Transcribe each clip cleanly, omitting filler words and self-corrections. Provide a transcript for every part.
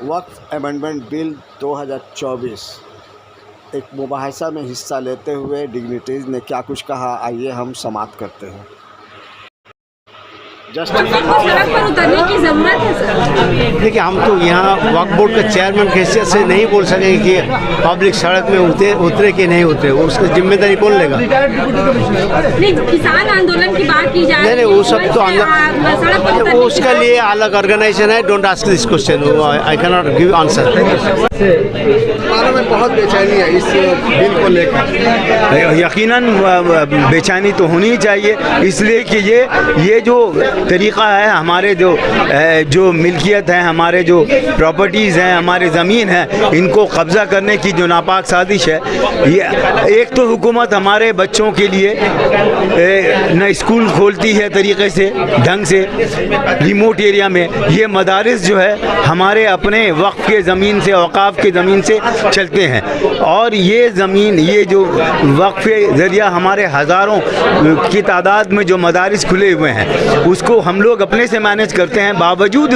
वक्फ amendment bill 2024 एक मुबाहिसा में हिस्सा लेते हुए डिग्निटरीज ने क्या कुछ कहा, आइए हम समाप्त करते हैं। सड़क पर उतरने की जरूरत है सर। देखिए, हम तो यहाँ वक्फ बोर्ड के चेयरमैन की हैसियत से नहीं बोल सकेंगे कि पब्लिक सड़क में उतरे कि नहीं उतरे, उसकी जिम्मेदारी कौन लेगा? नहीं, किसान आंदोलन की बात की जा रही है। नहीं, वो सब तो उसके लिए अलग ऑर्गेनाइजेशन है। Don't ask this question, I can not give answer. में बहुत बेचैनी है इस बिल को लेकर। यकीनन बेचैनी तो होनी ही चाहिए, इसलिए कि ये जो तरीक़ा है, हमारे जो मिल्कियत है, हमारे जो प्रॉपर्टीज़ हैं, हमारे ज़मीन है, इनको कब्ज़ा करने की जो नापाक साजिश है। ये एक तो हुकूमत हमारे बच्चों के लिए न स्कूल खोलती है तरीक़े से, ढंग से, रिमोट एरिया में। ये मदारिस जो है हमारे अपने वक्फ के ज़मीन से, औकाफ के ज़मीन से चलते हैं, और ये ज़मीन, ये जो वक्फ के ज़रिया हमारे हज़ारों की तादाद में जो मदारिस खुले हुए हैं, उसको हम लोग अपने से मैनेज करते हैं। बावजूद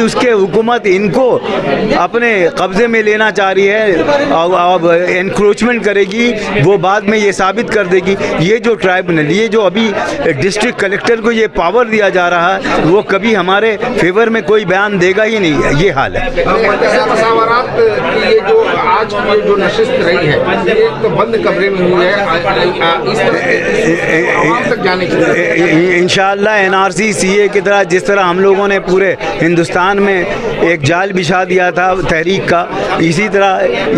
उसके हुकूमत इनको अपने कब्ज़े में लेना चाह रही है और एनक्रोचमेंट करेगी। वो बाद में ये साबित कर देगी। ये जो ट्राइब्यूनल, ये जो अभी डिस्ट्रिक्ट कलेक्टर को ये पावर दिया जा रहा है, वो कभी हमारे फेवर में कोई बयान देगा ही नहीं। ये हाल है। ये जो आज की जो नशिस्त रही है, ये तो बंद कमरे में हुई है, इस तक जाने के लिए इंशाअल्लाह NRC CA की तरह, जिस तरह हम लोगों ने पूरे हिंदुस्तान में एक जाल बिछा दिया था तहरीक का, इसी तरह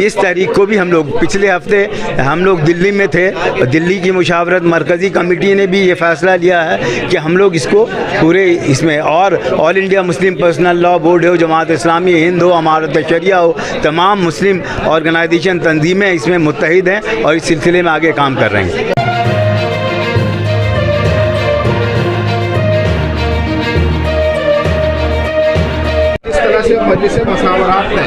इस तहरीक को भी हम लोग पिछले हफ्ते हम लोग दिल्ली में थे। दिल्ली की मुशावरत मरकज़ी कमेटी ने भी ये फ़ैसला लिया है कि हम लोग इसको पूरे इसमें, और all India Muslim personal law board हो, जमात इस्लामी हिंद हो, अमारत शरिया हो, तमाम मुस्लिम ऑर्गेनाइजेशन तंजीमें इसमें मुत्तहिद हैं और इस सिलसिले में आगे काम कर रहे हैं। मजलिस मसावरात ने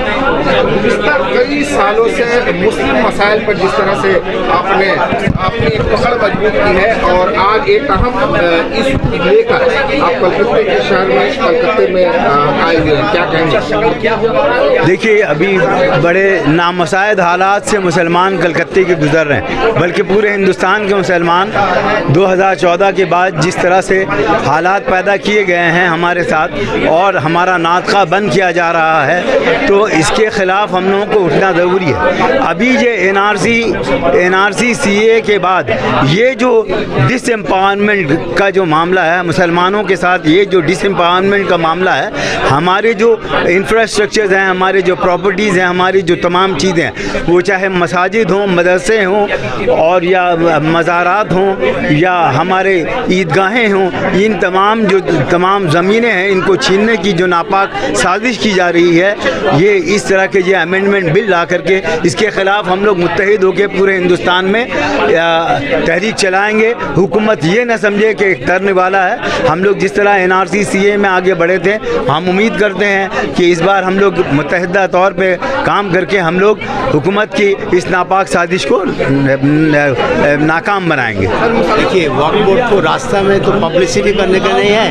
कई सालों से मुस्लिम मसाइल पर जिस तरह से आपने अपनी पकड़ मजबूत की है, और आज एक अहम इशू लेकर आप कलकत्ते के शहर में, कलकत्ते में आए हुए हैं, क्या कहेंगे? देखिए, अभी बड़े नामसायद हालात से मुसलमान कलकत्ते के गुजर रहे हैं, बल्कि पूरे हिंदुस्तान के मुसलमान 2014 के बाद जिस तरह से हालात पैदा किए गए हैं हमारे साथ, और हमारा नातका बंद किया जा रहा है, तो इसके ख़िलाफ़ हम लोगों को उठना ज़रूरी है। अभी ये NRC CA के बाद ये जो डिसएम्पावरमेंट का जो मामला है, मुसलमानों के साथ ये जो डिसएम्पावरमेंट का मामला है, हमारे जो इंफ्रास्ट्रक्चर्स हैं, हमारे जो प्रॉपर्टीज़ हैं, हमारी जो तमाम चीज़ें हैं, वो चाहे मसाजिद हों, मदरसे हों, और या मज़ारात हों, या हमारे ईदगाहें हों, इन तमाम ज़मीनें हैं, इनको छीनने की जो नापाक साजिश की जा रही है, ये इस तरह के ये अमेंडमेंट बिल ला करके इसके ख़िलाफ़ हम लोग मुत्तहिद होकर पूरे हिंदुस्तान में तहरीक चलाएंगे। हुकूमत ये न समझे कि एक तरने वाला है। हम लोग जिस तरह NRC CA में आगे बढ़े थे, हम उम्मीद करते हैं कि इस बार हम लोग मुत्तहिदा तौर पे काम करके हम लोग हुकूमत की इस नापाक साजिश को नाकाम बनाएंगे। देखिए, वक्फ बोर्ड को रास्ता में तो पब्लिसिटी करने का नहीं है,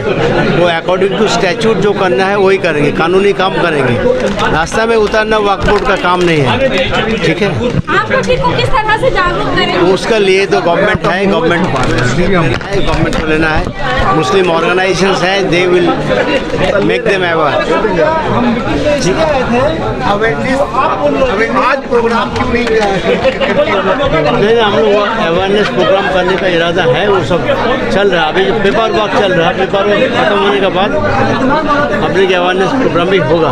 वो अकॉर्डिंग टू स्टैट्यूट जो करना है वही करेंगे, कानूनी काम करेंगे। रास्ता में उतरना वक्फ बोर्ड का काम नहीं है, ठीक है? आप पब्लिक को किस तरह से जागरूक करेंगे? उसका लिए तो गवर्नमेंट है, गवर्नमेंट को लेना है। मुस्लिम ऑर्गेनाइजेशंस हैं, they will make them aware. आज प्रोग्राम क्यों नहीं नहीं, हम लोग अवेयरनेस प्रोग्राम करने का इरादा है, वो सब चल रहा है। अभी पेपर वर्क चल रहा है, पेपर वर्क खत्म होने के बाद पब्लिक अवेयरनेस प्रोग्राम भी होगा।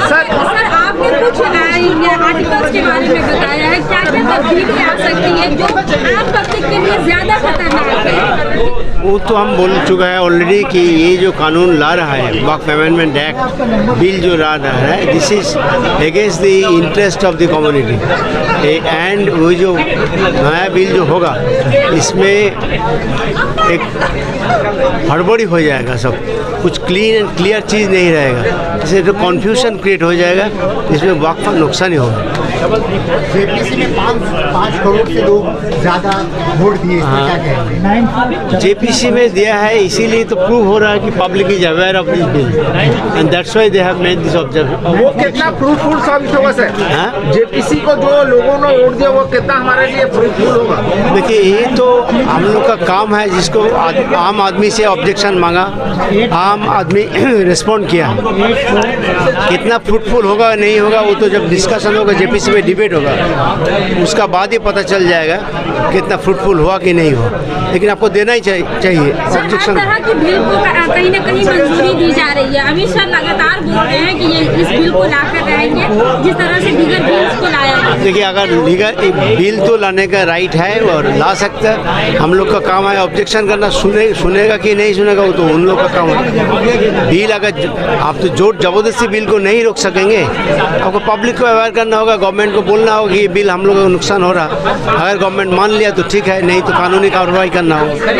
सर, आपने कुछ आर्टिकल्स के बारे में बताया है, क्या क्या तब्दीली आ सकती है जो आम पब्लिक के लिए ज़्यादा खतरनाक है? वो तो हम बोल चुका है ऑलरेडी कि ये जो कानून ला रहा है, वक्फ अमेंडमेंट एक्ट बिल जो ला रहा है, this is against the interest of the community. And वो जो नया बिल जो होगा, इसमें एक हड़बड़ी हो जाएगा, सब कुछ क्लीन एंड क्लियर चीज़ नहीं रहेगा। इससे तो कन्फ्यूजन क्रिएट हो जाएगा, इसमें वक्फ का नुकसान ही होगा। जेपीसी में 5 करोड़ से लोग ज़्यादा वोट दिए, क्या कहेंगे? जेपीसी में दिया है इसीलिए तो प्रूव हो रहा है कि public is aware of this bill and that's why they have made this observation. वो कितना फ्रूटफुल साबित होगा सर? जेपीसी को जो लोगों ने वोट दिया वो कितना हमारे लिए फ्रूटफुल होगा? देखिए, ये तो हम लोग का काम है, जिसको आम आदमी से ऑब्जेक्शन मांगा, आम आदमी रिस्पॉन्ड किया। कितना फ्रूटफुल होगा नहीं होगा वो तो जब डिस्कशन होगा, जेपीसी में डिबेट होगा, उसका बाद ही पता चल जाएगा कितना फ्रूटफुल हुआ कि नहीं हुआ। लेकिन आपको देना ही चाहिए ऑब्जेक्शन। हर तरह की बिल को कहीं ना कहीं मंजूरी दी जा रही है। अमित शाह लगातार बोल रहे हैं कि ये इस बिल को लाकर रहेंगे जिस तरह से दीगर बिल्स को लाया गया। देखिए, अगर बिल तो लाने का राइट है और ला सकता है, हम लोग का काम है ऑब्जेक्शन करना। सुनेगा कि नहीं सुनेगा वो तो उन लोग का काम है। बिल अगर आप तो जोर जबरदस्ती बिल को नहीं रोक सकेंगे, आपको पब्लिक को अवेयर करना होगा, गवर्नमेंट को बोलना होगा कि ये बिल हम लोगों को नुकसान हो रहा। अगर गवर्नमेंट मान लिया तो ठीक है, नहीं तो कानूनी कार्रवाई करना होगा।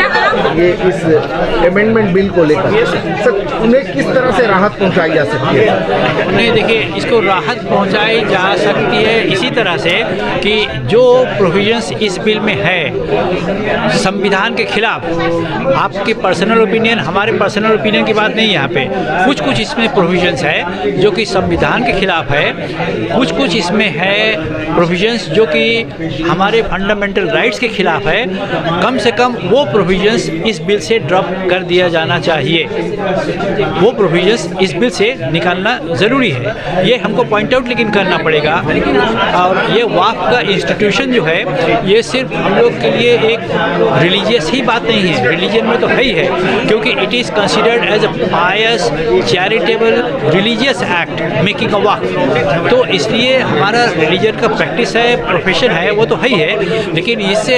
ये इस अमेंडमेंट बिल को लेकर सर उन्हें किस तरह से राहत पहुंचाई जा सकती है? नहीं, देखिए, इसको राहत पहुंचाई जा सकती है इसी तरह से कि जो प्रोविजंस इस बिल में है संविधान के खिलाफ, आपके पर्सनल ओपिनियन, हमारे पर्सनल ओपिनियन की बात नहीं है यहाँ पे, कुछ इसमें प्रोविजंस है जो कि संविधान के खिलाफ है, कुछ इसमें है प्रोविजंस जो कि हमारे फंडामेंटल राइट्स के खिलाफ है। कम से कम वो प्रोविजंस इस बिल से ड्रॉप कर दिया जाना चाहिए, वो प्रोविजंस इस बिल से निकालना ज़रूरी है। ये हमको पॉइंट आउट लेकिन करना पड़ेगा। और ये वक्फ का इंस्टीट्यूशन जो है, ये सिर्फ हम लोग के लिए एक रिलीजियस ही बात नहीं है, रिलीजन में तो है ही है, क्योंकि it is considered as a pious charitable religious act making a waqf. तो इसलिए हमारा रिलीजन का प्रैक्टिस है, प्रोफेशन है, वो तो है ही है, लेकिन इससे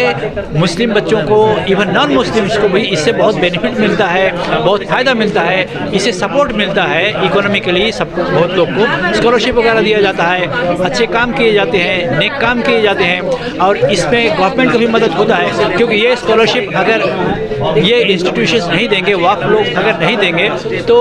मुस्लिम बच्चों को, इवन नॉन मुस्लिम्स को भी इससे बहुत बेनिफिट मिलता है, बहुत फ़ायदा मिलता है, इससे सपोर्ट मिलता है इकोनॉमिकली। सब बहुत लोग को स्कॉलरशिप वगैरह दिया जाता है, अच्छे काम किए जाते हैं, नेक काम किए जाते हैं, और इसमें गवर्नमेंट का भी मदद होता है, क्योंकि ये स्कॉलरशिप अगर ये इंस्टीट्यूशंस नहीं देंगे, वक्फ लोग अगर नहीं देंगे तो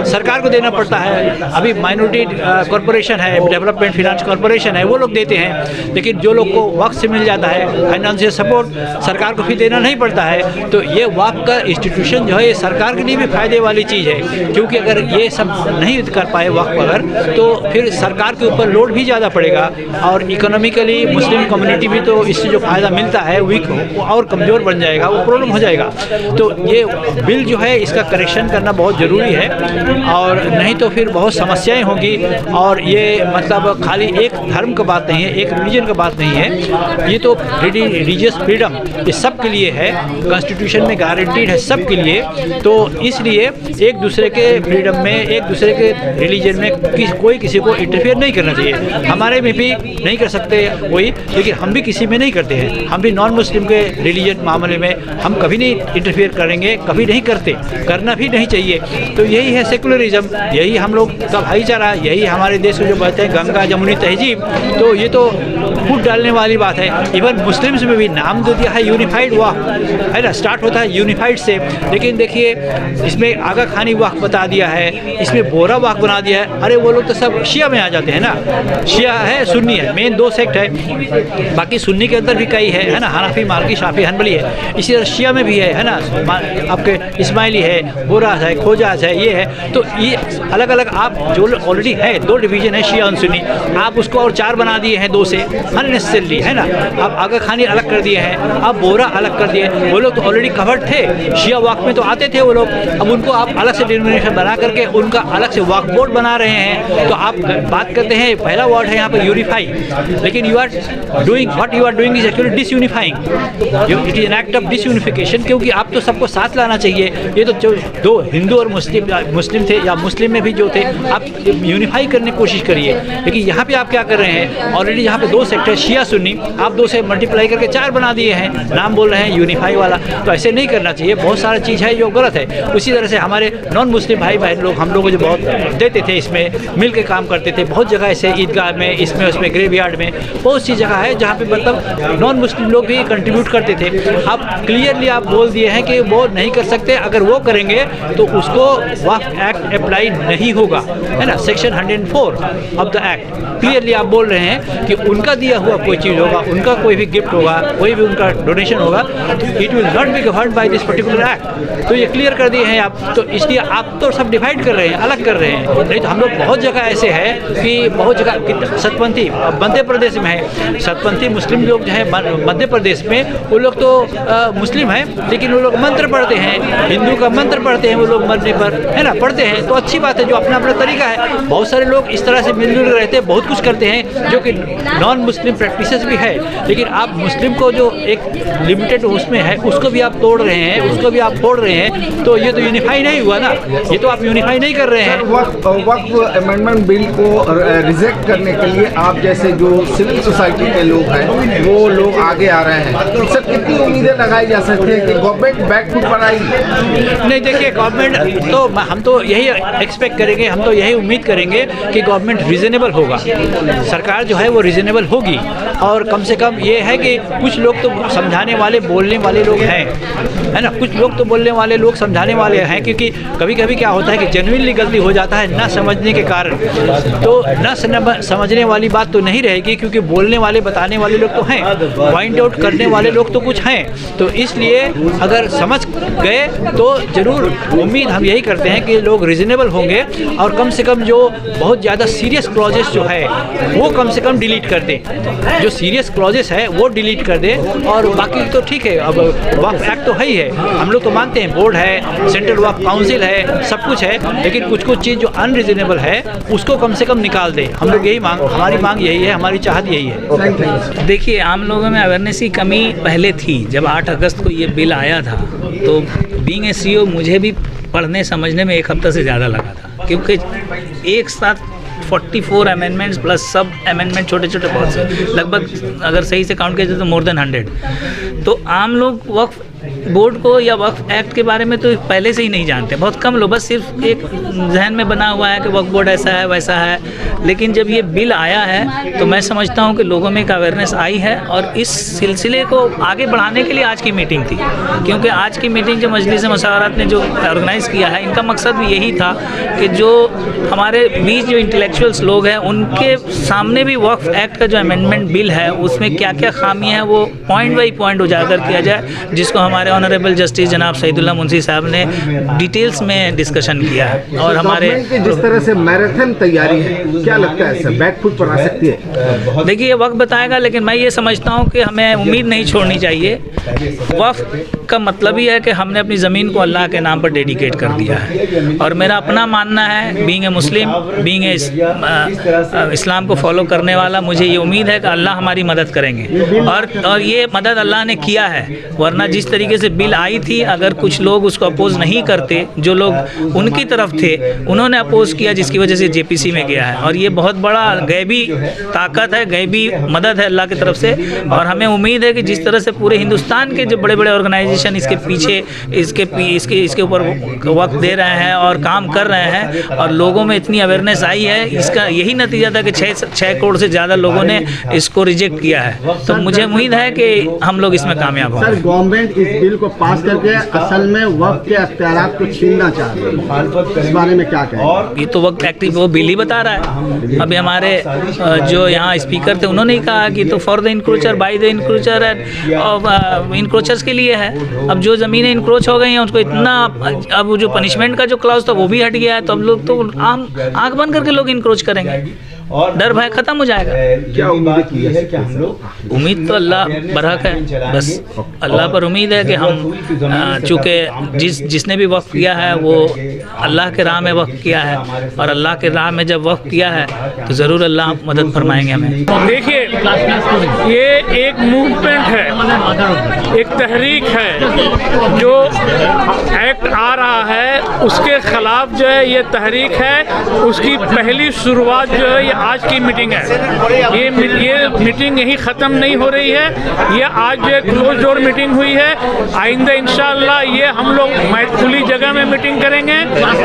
सरकार को देना पड़ता है। अभी माइनॉरिटी कॉरपोरेशन है, डेवलपमेंट फिनेंस कॉरपोरेशन है, वो लोग देते हैं, लेकिन जो लोग को वक्फ से मिल जाता है फाइनेंशियल सपोर्ट, सरकार को भी देना नहीं पड़ता है। तो ये वक्फ का इंस्टीट्यूशन जो है, ये सरकार के लिए भी फायदे वाली चीज़ है, क्योंकि अगर ये सब नहीं कर पाए वक्फ अगर, तो फिर सरकार के ऊपर लोड भी ज़्यादा पड़ेगा, और इकोनॉमिकली मुस्लिम कम्युनिटी भी तो इससे जो फ़ायदा मिलता है वीक और कमज़ोर बन जाएगा, वो प्रॉब्लम हो जाएगा। तो ये बिल जो है, इसका करेक्शन करना बहुत ज़रूरी है, और नहीं तो फिर बहुत समस्याएं होंगी। और ये मतलब खाली एक धर्म का बात नहीं है, एक रिलीजन का बात नहीं है, ये तो रिलीजियस फ्रीडम ये सब के लिए है, कॉन्स्टिट्यूशन में गारंटीड है सब के लिए। तो इसलिए एक दूसरे के फ्रीडम में, एक दूसरे के रिलीजन में कोई किसी को इंटरफेयर नहीं करना चाहिए। हमारे में भी नहीं कर सकते कोई, लेकिन हम भी किसी में नहीं करते हैं। हम भी नॉन मुस्लिम के रिलीजन मामले में हम कभी नहीं इंटरफेयर करेंगे, कभी नहीं करते, करना भी नहीं चाहिए। तो यही है सेकुलरिज्म, यही हम लोग का भाईचारा, यही हमारे देश को जो कहते हैं गंगा जमुनी तहजीब। तो ये तो फूट डालने वाली बात है। इवन मुस्लिम्स में भी नाम तो दिया है यूनिफाइड वक्फ, है ना, स्टार्ट होता है यूनिफाइड से, लेकिन देखिए इसमें आगा खानी वक्फ बता दिया है, इसमें बोरा वक्फ बना दिया है। अरे वो लोग तो सब शिया में आ जाते हैं ना, शिया है सुन्नी है, मेन दो सेक्ट है, बाकी सुन्नी के अंदर भी कई है ना, हनफी, मालकी, शाफी, हनबली है, इसी तरह शिया में भी है ना, आपके इस्माइली है, बोरास है, खोजास है, ये है। तो ये अलग अलग आप जो ऑलरेडी है, दो डिवीजन है शिया और सुन्नी, आप उसको और चार बना दिए हैं दो से, अननेसेसरली, है ना। अब आगा खानी अलग कर दिए हैं, अब बोरा अलग कर दिए। वो लोग तो ऑलरेडी कवर्ड थे, शिया वक्फ में तो आते थे वो लोग, अब उनको आप अलग से डिनोमिनेशन बना करके उनका अलग से वक्फ बोर्ड बना रहे हैं। तो आप बात करते हैं, पहला वर्ड है यहाँ पर यूनिफाई, लेकिन you are doing what you are doing is actually disunifying, it is an act of disunification, क्योंकि आप तो सबको साथ लाना चाहिए। ये तो जो दो हिंदू और मुस्लिम थे, या मुस्लिम में भी जो थे, आप यूनिफाई करने की कोशिश करिए। लेकिन यहाँ पे आप क्या कर रहे हैं, ऑलरेडी यहाँ पे दो सेक्ट है शिया सुन्नी, आप दो से मल्टीप्लाई करके चार बना दिए हैं, नाम बोल रहे हैं यूनिफाई वाला। तो ऐसे नहीं करना चाहिए, बहुत सारा चीज़ है जो गलत है। उसी तरह से हमारे नॉन मुस्लिम भाई बहन लोग, हम लोग जो बहुत देते थे, इसमें मिल के काम करते थे, बहुत जगह ऐसे ईदगाह में, इसमें उसमें ग्रेवयार्ड में, बहुत सी जगह है जहाँ पे मतलब नॉन मुस्लिम लोग भी कंट्रीब्यूट करते थे। अब क्लियरली आप बोल दिए हैं कि वो नहीं कर सकते, अगर वो करेंगे तो उसको वक्फ एक्ट अप्लाई नहीं नहीं होगा, है ना। Section 104 of the act clearly आप बोल रहे हैं कि उनका दिया हुआ कोई चीज़ होगा, उनका कोई भी गिफ्ट होगा, कोई भी उनका डोनेशन होगा, it will not be governed by this particular act. तो ये क्लियर कर दिए हैं आप, तो इसलिए आप तो सब डिवाइड कर रहे हैं, अलग कर रहे हैं। नहीं तो हम लोग बहुत जगह ऐसे है कि बहुत जगह सतपंथी मध्य प्रदेश में है, सतपंथी मुस्लिम लोग जो है मध्य प्रदेश में, वो लोग तो मुस्लिम हैं लेकिन वो लोग मंत्र पढ़ते हैं, हिंदू का मंत्र पढ़ते हैं वो लोग मरने पर, है ना, पढ़ते हैं, तो अच्छी बात है, जो अपना अपना तरीका है। बहुत सारे लोग इस तरह से मिलजुल रहते हैं, बहुत कुछ करते हैं जो कि नॉन मुस्लिम प्रैक्टिसेस भी है, लेकिन आप मुस्लिम को जो एक लिमिटेड उसमें है उसको भी आप तोड़ रहे हैं, उसको भी आप फोड़ रहे हैं, तो ये तो यूनिफाई नहीं हुआ ना, ये तो आप यूनिफाई नहीं कर रहे हैं। वक्फ अमेंडमेंट बिल को रिजेक्ट करने के लिए आप जैसे जो सिविल सोसाइटी के लोग हैं वो लोग आगे आ रहे हैं, सर कितनी उम्मीदें लगाई जा सकती है कि गवर्नमेंट बैकफुट पर आएगी? नहीं, देखिए गवर्नमेंट तो हम तो यही एक्सपेक्ट करेंगे, हम तो यही उम्मीद करेंगे कि गवर्नमेंट रीजनेबल होगा, सरकार जो है वो रीजनेबल होगी, और कम से कम ये है कि कुछ लोग तो समझाने वाले बोलने वाले लोग हैं, है ना, कुछ लोग तो बोलने वाले लोग समझाने वाले हैं, क्योंकि कभी कभी क्या होता है कि जेन्युइनली गलती हो जाता है ना समझने के कारण, तो ना समझने वाली बात तो नहीं रहेगी, क्योंकि बोलने वाले बताने वाले लोग तो हैं, पॉइंट आउट करने वाले लोग तो कुछ हैं, तो इसलिए अगर समझ गए तो ज़रूर उम्मीद हम यही करते हैं कि लोग रीजनेबल होंगे, और कम से कम जो बहुत ज़्यादा सीरियस क्लॉजेस जो है वो कम से कम डिलीट कर दें, जो सीरियस क्लॉजेस है वो डिलीट कर दें, और बाकी तो ठीक है, अब वक्फ एक्ट तो है ही है, हम लोग तो मानते हैं, बोर्ड है, सेंट्रल वक्फ काउंसिल है, सब कुछ है, लेकिन कुछ कुछ चीज़ जो अनरीजनेबल है उसको कम से कम निकाल दें। हम लोग यही हमारी मांग यही है, हमारी चाहत यही है। देखिए, आम लोगों में अवेयरनेस की कमी पहले थी, जब 8 अगस्त को ये बिल आया था तो बीइंग ए CEO मुझे भी पढ़ने समझने में 1 हफ्ता से ज़्यादा लगा था, क्योंकि एक साथ 44 अमेंडमेंट्स प्लस सब अमेंडमेंट छोटे छोटे बहुत से, लगभग अगर सही से काउंट किया जाए तो मोर देन 100। तो आम लोग वक्फ बोर्ड को या वक्फ एक्ट के बारे में तो पहले से ही नहीं जानते, बहुत कम लोग, बस सिर्फ एक जहन में बना हुआ है कि वक्फ बोर्ड ऐसा है वैसा है। लेकिन जब ये बिल आया है तो मैं समझता हूँ कि लोगों में एक अवेयरनेस आई है, और इस सिलसिले को आगे बढ़ाने के लिए आज की मीटिंग थी, क्योंकि आज की मीटिंग जो मजलिस मशावरत ने जो ऑर्गेनाइज़ किया है, इनका मकसद भी यही था कि जो हमारे बीच जो इंटेलेक्चुअल्स लोग हैं उनके सामने भी वक्फ एक्ट का जो अमेंडमेंट बिल है उसमें क्या क्या खामियाँ हैं वो पॉइंट बाई पॉइंट उजागर किया जाए, जिसको हमारे ऑनरेबल जस्टिस जनाब सईदुल्लाह मुंशी साहब ने डिटेल्स में डिस्कशन किया है। और हमारे जिस तरह से मैराथन तैयारी है, क्या लगता है सर बैकफुट पर आ सकती है? देखिए, ये वक्त बताएगा, लेकिन मैं ये समझता हूँ कि हमें उम्मीद नहीं छोड़नी चाहिए। वक्फ का मतलब ही है कि हमने अपनी ज़मीन को अल्लाह के नाम पर डेडिकेट कर दिया है, और मेरा अपना मानना है, being a Muslim, being a इस्लाम को फॉलो करने वाला, मुझे ये उम्मीद है कि अल्लाह हमारी मदद करेंगे, और ये मदद अल्लाह ने किया है। वरना जिस तरीके से बिल आई थी, अगर कुछ लोग उसको अपोज नहीं करते, जो लोग उनकी तरफ थे उन्होंने अपोज किया, जिसकी वजह से JPC में गया है, और ये बहुत बड़ा गैबी ताकत है, गैबी मदद है अल्लाह की तरफ से। और हमें उम्मीद है कि जिस तरह से पूरे हिंदुस्तान के जो बड़े बड़े ऑर्गेनाइजेशन इसके पीछे इसके ऊपर वक्त दे रहे हैं और काम कर रहे हैं, और लोगों में इतनी अवेयरनेस आई है, इसका यही नतीजा था कि 6 करोड़ से ज़्यादा लोगों ने इसको रिजेक्ट किया है। तो मुझे उम्मीद है कि हम लोग इसमें कामयाब होंगे। सर, गवर्नमेंट इस बिल को पास करके असल में वक्फ के अख्तियारात को छीनना चाह रही है, इस बारे में क्या कहें? ये तो वक्त एक्टिव वो बिल ही बता रहा है। अभी हमारे जो यहाँ स्पीकर थे उन्होंने ही कहा कि तो फॉर द इंक्रोचर, बाय द इंक्रोचर, और इंक्रोचर्स के लिए है। अब जो ज़मीनें इंक्रोच हो गई हैं उसको इतना, अब जो पनिशमेंट का जो क्लॉज था वो भी हट गया है, तो अब लोग तो आँख बंद करके लोग इंक्रोच करेंगे, डर भय खत्म हो जाएगा। क्या उम्मीद की है कि हम लोग? उम्मीद तो अल्लाह बरहक है, बस अल्लाह पर उम्मीद है कि हम, चूँकि जिसने भी वक्फ किया है वो अल्लाह के राह में वक्फ किया है, और अल्लाह के राह में जब वक्फ किया है तो ज़रूर अल्लाह मदद फरमाएंगे हमें। देखिए, ये एक मूवमेंट है, एक तहरीक है, जो एक्ट आ रहा है उसके ख़िलाफ़ जो है ये तहरीक है, उसकी पहली शुरुआत जो है ये आज की मीटिंग है। ये मीटिंग यहीं ख़त्म नहीं हो रही है, ये आज जो क्लोज डोर मीटिंग हुई है। आइंदा इंशाअल्लाह ये हम लोग खुली जगह में मीटिंग करेंगे,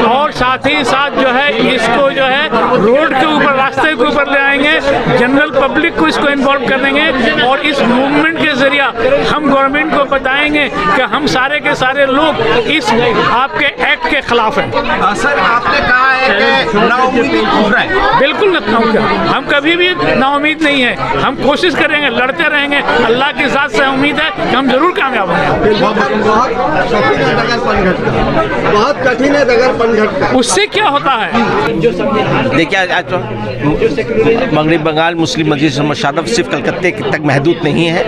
और साथ ही साथ जो है इसको जो है रोड के ऊपर, रास्ते के ऊपर ले आएंगे, जनरल पब्लिक को इसको इन्वॉल्व कर देंगे, और इस मूवमेंट के ज़रिए किया, हम गवर्नमेंट को बताएंगे कि हम सारे के सारे लोग इस आपके एक्ट के खिलाफ हैं। सर आपने कहा है कि नाउम्मीदी कूद रहे हैं। बिल्कुल हम कभी भी नाउम्मीद नहीं है, हम कोशिश करेंगे, लड़ते रहेंगे। अल्लाह की ज़ात से उम्मीद है कि हम जरूर कामयाब होंगे। बहुत कठिन है डगर पनघट। उससे क्या होता है? देखिए आज तो मगरबी बंगाल मुस्लिम मस्जिद मुशारफ सिर्फ कलकत्ते तक महदूद नहीं है,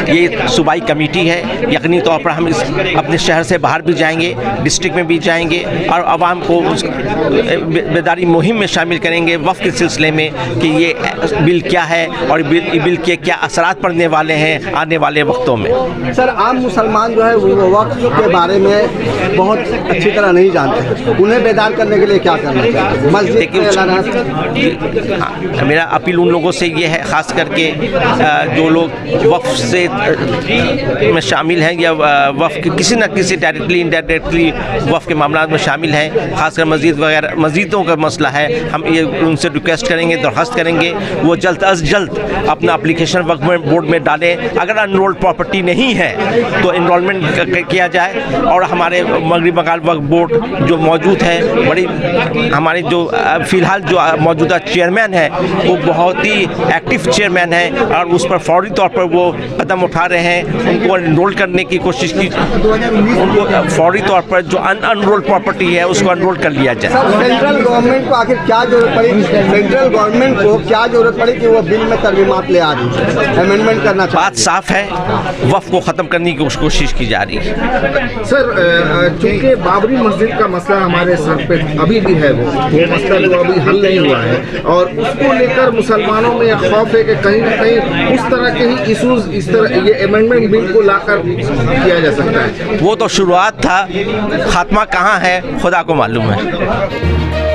ये सूबाई कमेटी है। यकीनी तौर पर हम इस अपने शहर से बाहर भी जाएंगे, डिस्ट्रिक्ट में भी जाएंगे और आवाम को उस बेदारी मुहिम में शामिल करेंगे वफ़ के सिलसिले में कि ये बिल क्या है और बिल के क्या असरात पड़ने वाले हैं आने वाले वक्तों में। सर आम मुसलमान जो है वो वक्फ के बारे में बहुत अच्छी तरह नहीं जानते, उन्हें बेदार करने के लिए क्या करना चाहिए? मस्जिद मेरा अपील उन लोगों से ये है, ख़ास करके जो लोग वक्फ से में शामिल हैं या वक्फ किसी न किसी डायरेक्टली इनडायरेक्टली वक्फ के मामला में शामिल हैं, खासकर मस्जिद वगैरह मस्जिदों का मसला है, हम ये उनसे रिक्वेस्ट करेंगे, दरख्वास्त करेंगे वो जल्द अज जल्द अपना एप्लीकेशन वक्फ बोर्ड में डालें। अगर अनरोल्ड प्रॉपर्टी नहीं है तो इनरोलमेंट किया जाए और हमारे मगरबी बंगाल वक्फ बोर्ड जो मौजूद है, बड़ी हमारे जो फ़िलहाल जो मौजूदा चेयरमैन है वो बहुत ही एक्टिव चेयरमैन है और उस पर फौरी तौर पर वो कदम उठा रहे हैं, उनको एनरोल करने की कोशिश की, उनको फौरी तौर पर जो अनरोल्ड प्रॉपर्टी है उसको अनरोल कर लिया जाए। सेंट्रल गवर्नमेंट को आखिर क्या जरूरत पड़ी, सेंट्रल गवर्नमेंट को क्या जरूरत पड़ी कि वो बिल में तरमीमात ले आ रही है, अमेंडमेंट करना? बात साफ है, वफ़ को ख़त्म करने की कोशिश की जा रही है। सर चूँकि बाबरी मस्जिद का मसला हमारे सर पे अभी भी है, वो मसला जो अभी हल नहीं हुआ है और उसको लेकर मुसलमानों में खौफ है कि कहीं ना कहीं उस तरह के ही इशूज़ इस तरह ये अमेंडमेंट बिल को लाकर किया जा सकता है। वो तो शुरुआत था, खात्मा कहाँ है खुदा को मालूम है।